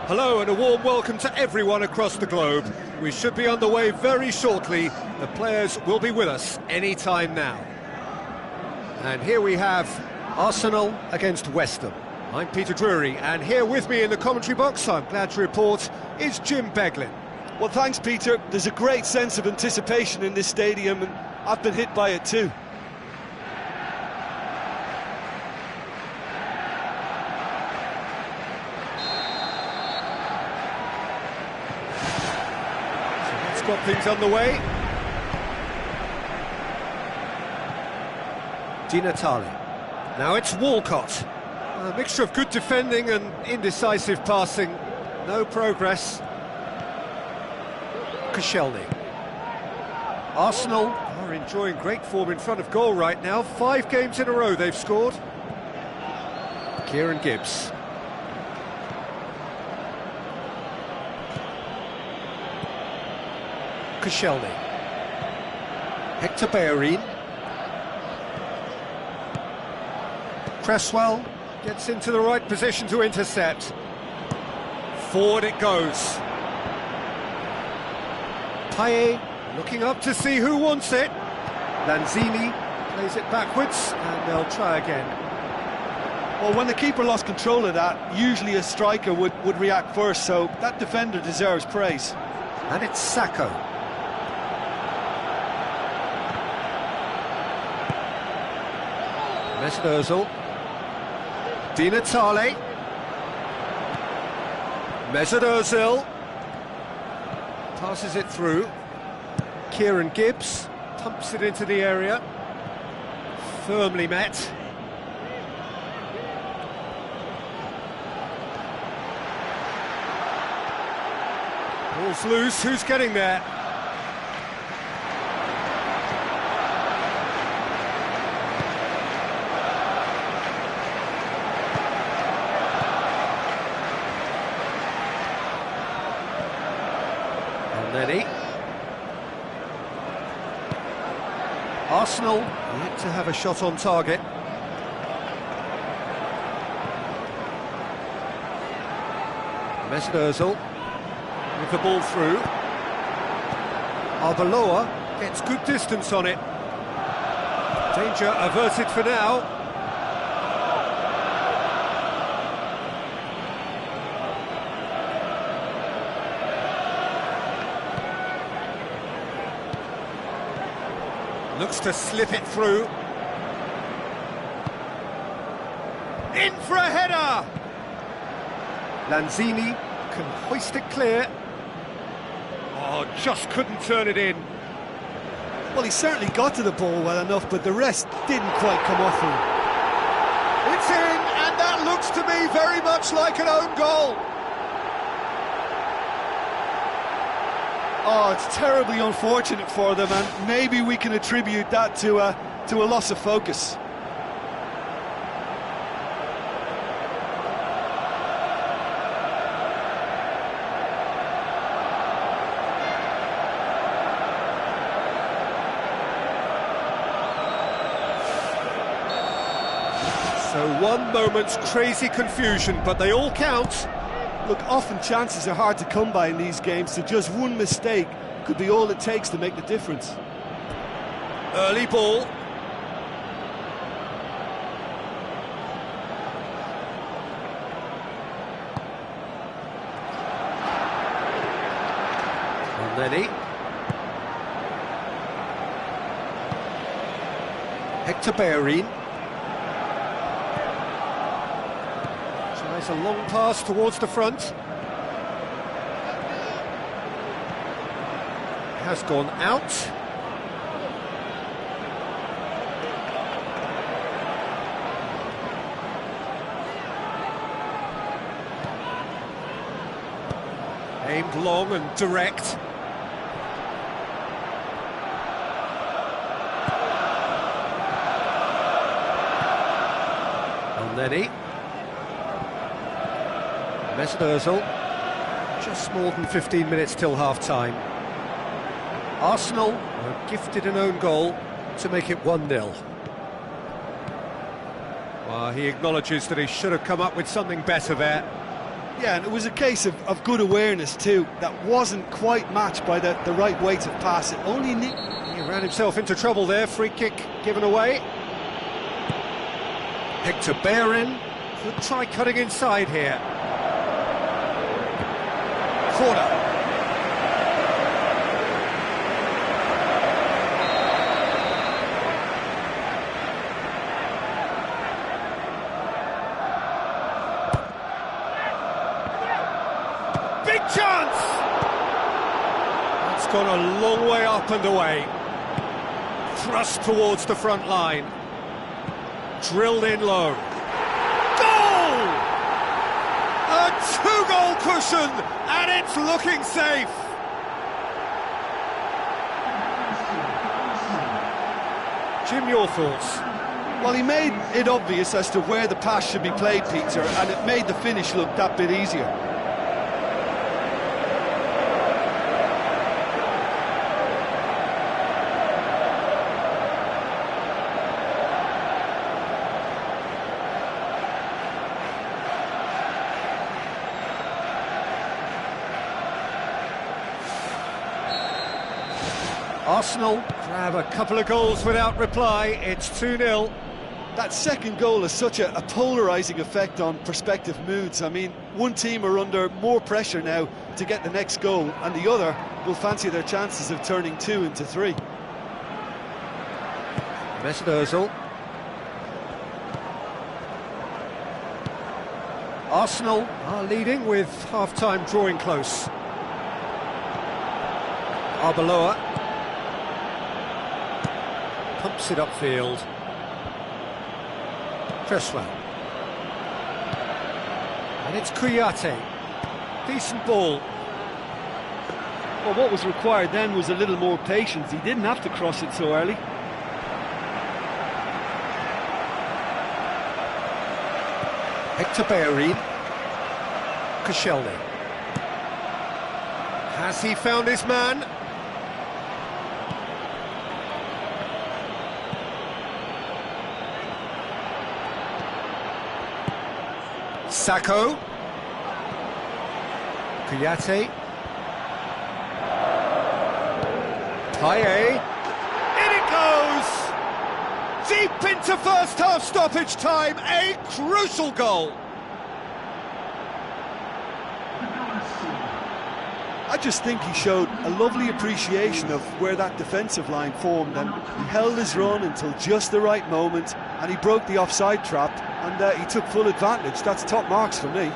Hello and a warm welcome to everyone across the globe. We should be on the way very shortly. The players will be with us any time now. And here we have Arsenal against West Ham. I'm Peter Drury, and here with me in the commentary box, I'm glad to report, is Jim Beglin. Well, thanks, Peter. There's a great sense of anticipation in this stadium, and I've been hit by it too. Got things underway. Di Natale. Now it's Walcott. A mixture of good defending and indecisive passing. No progress. Koscielny. Arsenal are enjoying great form in front of goal right now. 5 games in a row they've scored. Kieran Gibbs. Koscielny. Hector Bellerin. Cresswell gets into the right position to intercept. Forward it goes. Payet looking up to see who wants it. Lanzini plays it backwards and they'll try again. Well, when the keeper lost control of that, usually a striker would react first, so that defender deserves praise. And it's Sacco. Mesut Ozil. Di Natale. Mesut Ozil. Passes it through. Kieran Gibbs pumps it into the area. Firmly met. Ball's loose, who's getting there? Arsenal yet to have a shot on target. Mesut Ozil with the ball through. Arbeloa gets good distance on it. Danger averted for now. Looks to slip it through. In for a header! Lanzini can hoist it clear. Oh, just couldn't turn it in. Well, he certainly got to the ball well enough, but the rest didn't quite come off for him. It's in, and that looks to me very much like an own goal. Oh, it's terribly unfortunate for them, and maybe we can attribute that to a loss of focus. So one moment's crazy confusion, but they all count. Look, often chances are hard to come by in these games, so just one mistake could be all it takes to make the difference. Early ball. And Lenny. Hector Bellerin. Tries a long pass towards the front. Has gone out. Aimed long and direct. And Lenny. Mesut Ozil. Just more than 15 minutes till half-time. Arsenal are gifted an own goal to make it 1-0. Well, he acknowledges that he should have come up with something better there. Yeah, and it was a case of good awareness too. That wasn't quite matched by the right weight of pass. It only He ran himself into trouble there. Free kick given away. Hector Bellerin could try cutting inside here. Corner. Big chance! That's gone a long way up and away. Thrust towards the front line. Drilled in low. Goal! A two-goal cushion, and it's looking safe. Jim, your thoughts? Well, he made it obvious as to where the pass should be played, Peter, and it made the finish look that bit easier. Arsenal grab a couple of goals without reply. It's 2-0. That second goal has such a polarising effect on prospective moods. I mean, one team are under more pressure now to get the next goal, and the other will fancy their chances of turning 2 into 3. Mesut Ozil. Arsenal are leading with half-time drawing close. Arbeloa pumps it upfield. Cresswell. And it's Kouyaté. Decent ball. Well, what was required then was a little more patience. He didn't have to cross it so early. Hector Bellerin. Koscielny. Has he found his man? Sacco. Kouyaté. Payet. In it goes! Deep into first half stoppage time, a crucial goal. I just think he showed a lovely appreciation of where that defensive line formed, and he held his run until just the right moment, and he broke the offside trap, and he took full advantage. That's top marks for me.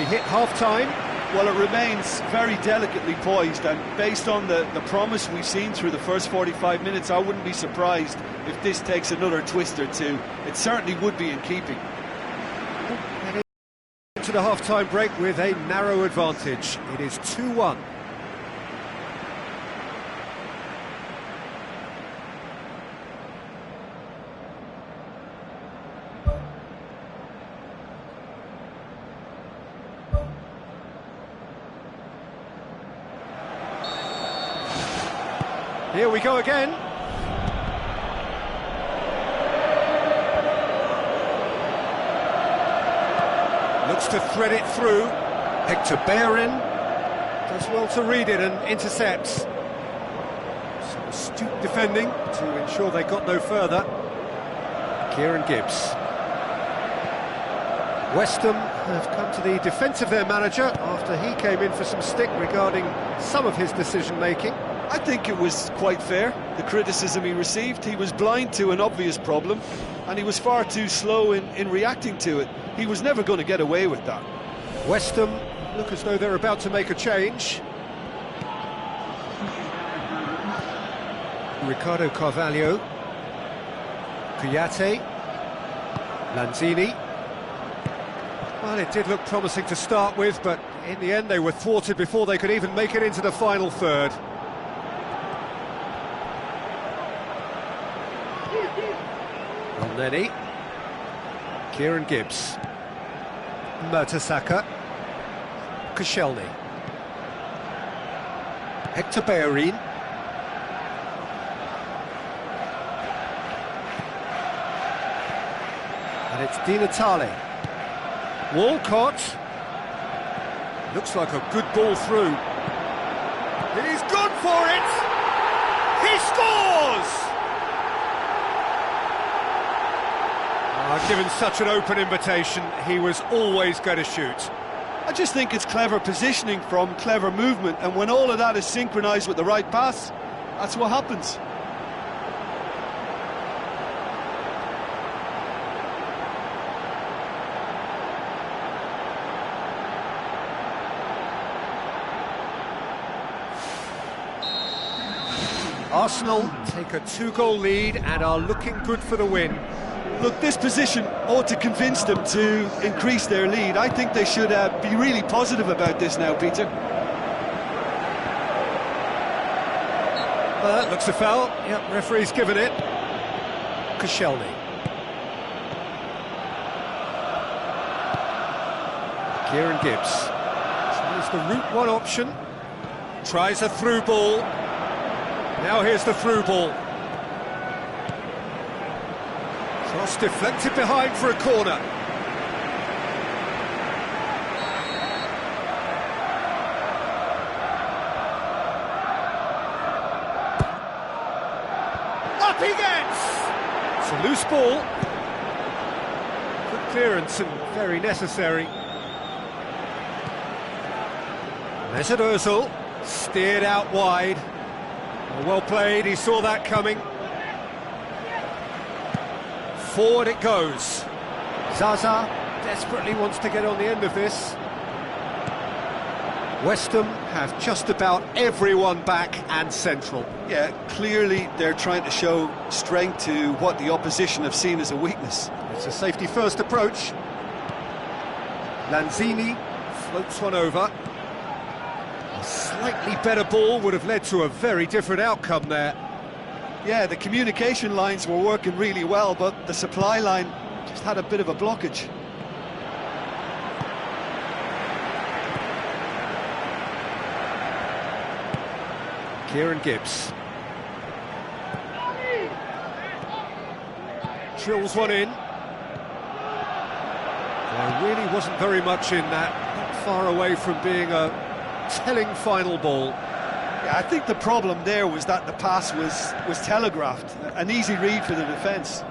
hit half-time? Well, it remains very delicately poised, and based on the promise we've seen through the first 45 minutes, I wouldn't be surprised if this takes another twist or two. It certainly would be in keeping. Into the half-time break with a narrow advantage. It is 2-1. Here we go again. Looks to thread it through. Hector Bellerin does well to read it and intercepts. Some astute defending to ensure they got no further. Kieran Gibbs. West Ham have come to the defence of their manager after he came in for some stick regarding some of his decision-making. I think it was quite fair, the criticism he received. He was blind to an obvious problem, and he was far too slow in reacting to it. He was never going to get away with that. West Ham look as though they're about to make a change. Ricardo Carvalho, Kouyaté, Lanzini. Well, it did look promising to start with, but in the end they were thwarted before they could even make it into the final third. Elneny, Kieran Gibbs, Mertesacker, Koscielny, Hector Bellerin, and it's Di Natale. Walcott, looks like a good ball through. He's gone for it! He scores! Given such an open invitation, he was always going to shoot. I just think it's clever positioning from clever movement, and when all of that is synchronised with the right pass, that's what happens. Arsenal take a 2-goal lead and are looking good for the win. Look, this position ought to convince them to increase their lead. I think they should be really positive about this now, Peter. Well, that looks a foul. Yep, referee's given it. Koscielny. Kieran Gibbs. Tries the route one option. Tries a through ball. Now here's the through ball. Cross deflected behind for a corner. Up he gets! It's a loose ball. Good clearance and very necessary. Mesut Ozil steered out wide. Well played, he saw that coming. Forward it goes. Zaza desperately wants to get on the end of this. West Ham have just about everyone back and central. Yeah, clearly they're trying to show strength to what the opposition have seen as a weakness. It's a safety-first approach. Lanzini floats one over. A slightly better ball would have led to a very different outcome there. Yeah, the communication lines were working really well, but the supply line just had a bit of a blockage. Kieran Gibbs. Drills one in. There really wasn't very much in that, not far away from being a telling final ball. Yeah, I think the problem there was that the pass was telegraphed, an easy read for the defence.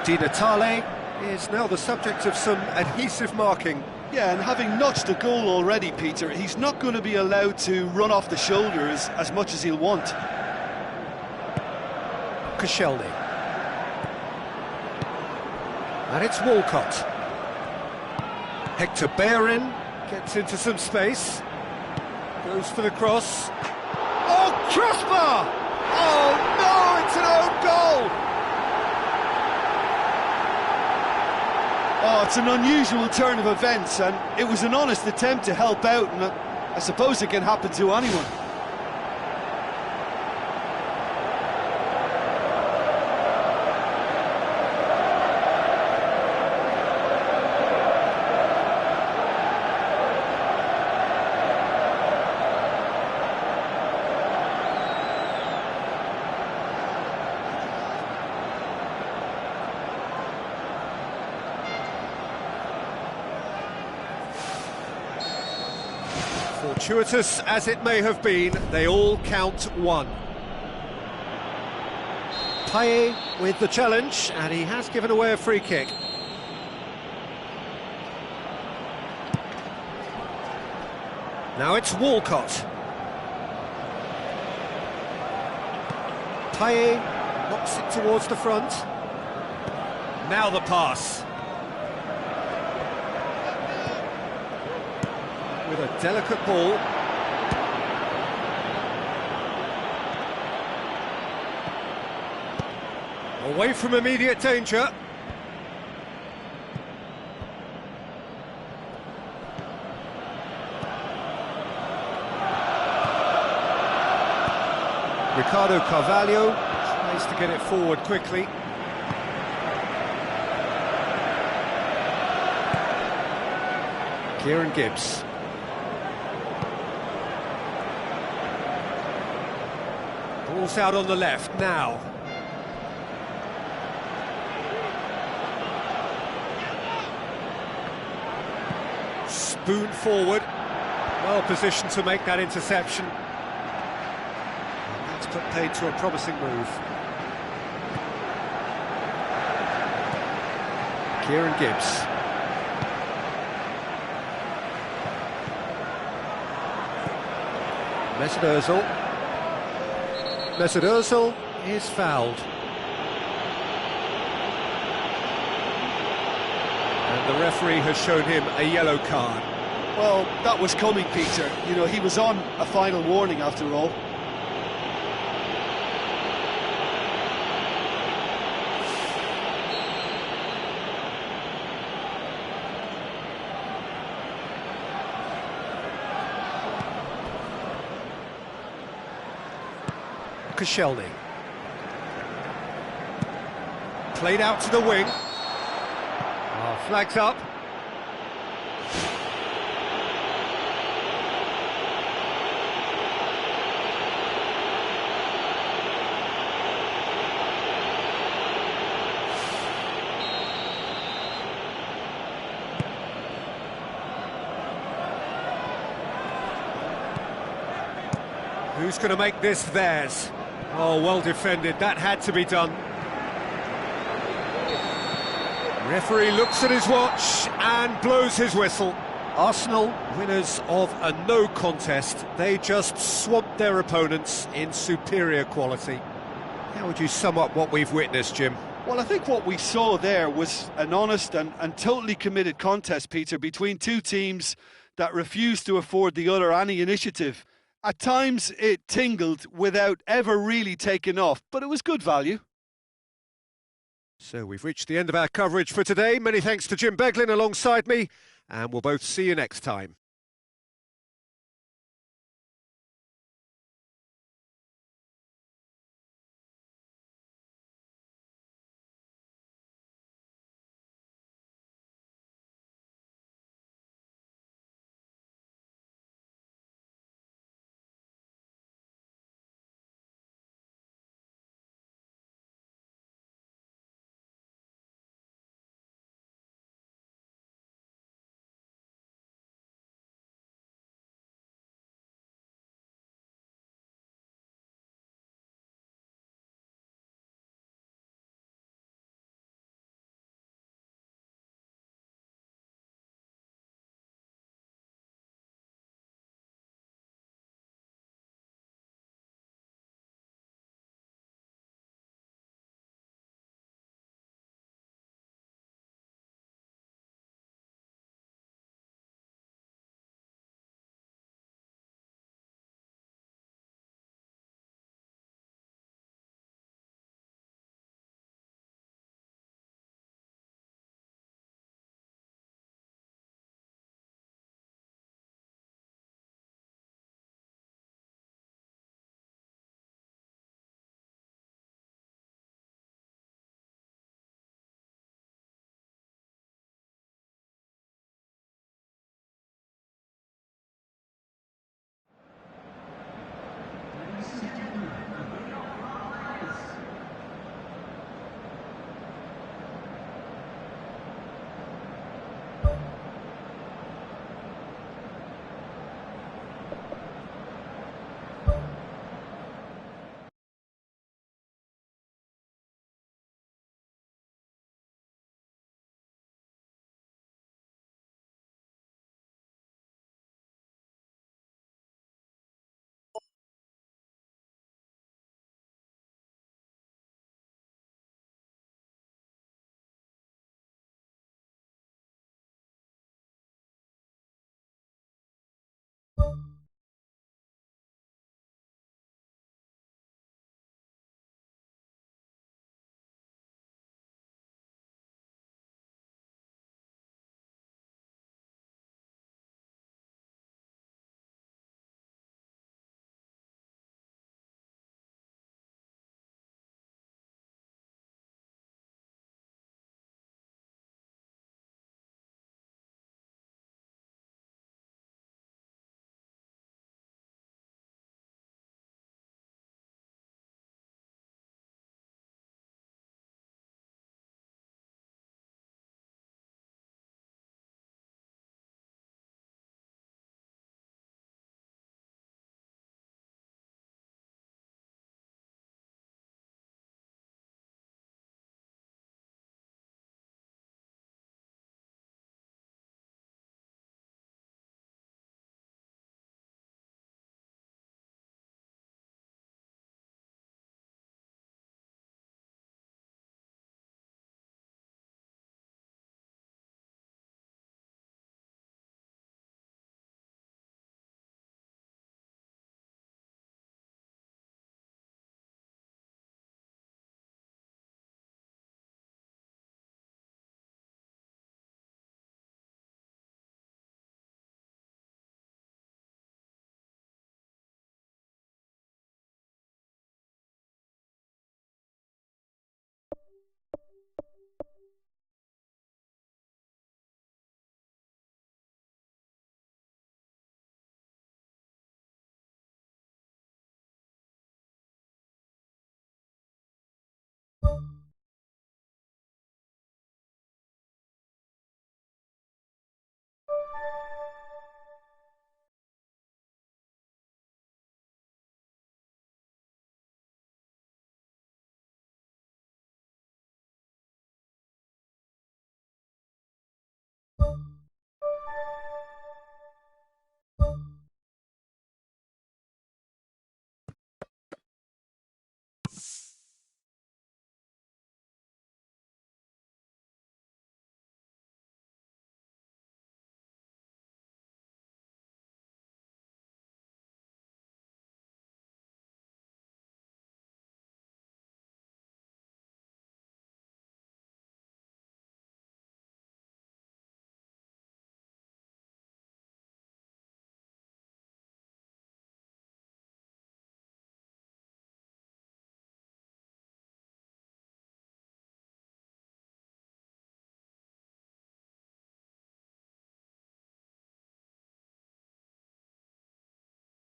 Di Natale is now the subject of some adhesive marking. Yeah, and having notched a goal already, Peter, he's not going to be allowed to run off the shoulders as much as he'll want. Koscielny. And it's Walcott. Hector Bellerin gets into some space. Goes for the cross. Oh, crossbar! Oh no, it's an own goal! Oh, it's an unusual turn of events, and it was an honest attempt to help out, and I suppose it can happen to anyone. Fortuitous as it may have been, they all count one. PES with the challenge, and he has given away a free kick. Now it's Walcott. PES knocks it towards the front. Now the pass. With a delicate ball. Away from immediate danger. Ricardo Carvalho tries to get it forward quickly. Kieran Gibbs. Ball's out on the left now. Spoon forward. Well positioned to make that interception. That's put paid to a promising move. Kieran Gibbs. Mesut Ozil. Mesut Ozil is fouled. And the referee has shown him a yellow card. Well, that was coming, Peter. You know, he was on a final warning after all. Koscielny. Played out to the wing. Oh, flags up. Who's going to make this theirs? Oh, well defended, that had to be done. Referee looks at his watch and blows his whistle. Arsenal, winners of a no contest, they just swamped their opponents in superior quality. How would you sum up what we've witnessed, Jim? Well, I think what we saw there was an honest and totally committed contest, Peter, between two teams that refused to afford the other any initiative. At times it tingled without ever really taking off, but it was good value. So we've reached the end of our coverage for today. Many thanks to Jim Beglin alongside me, and we'll both see you next time.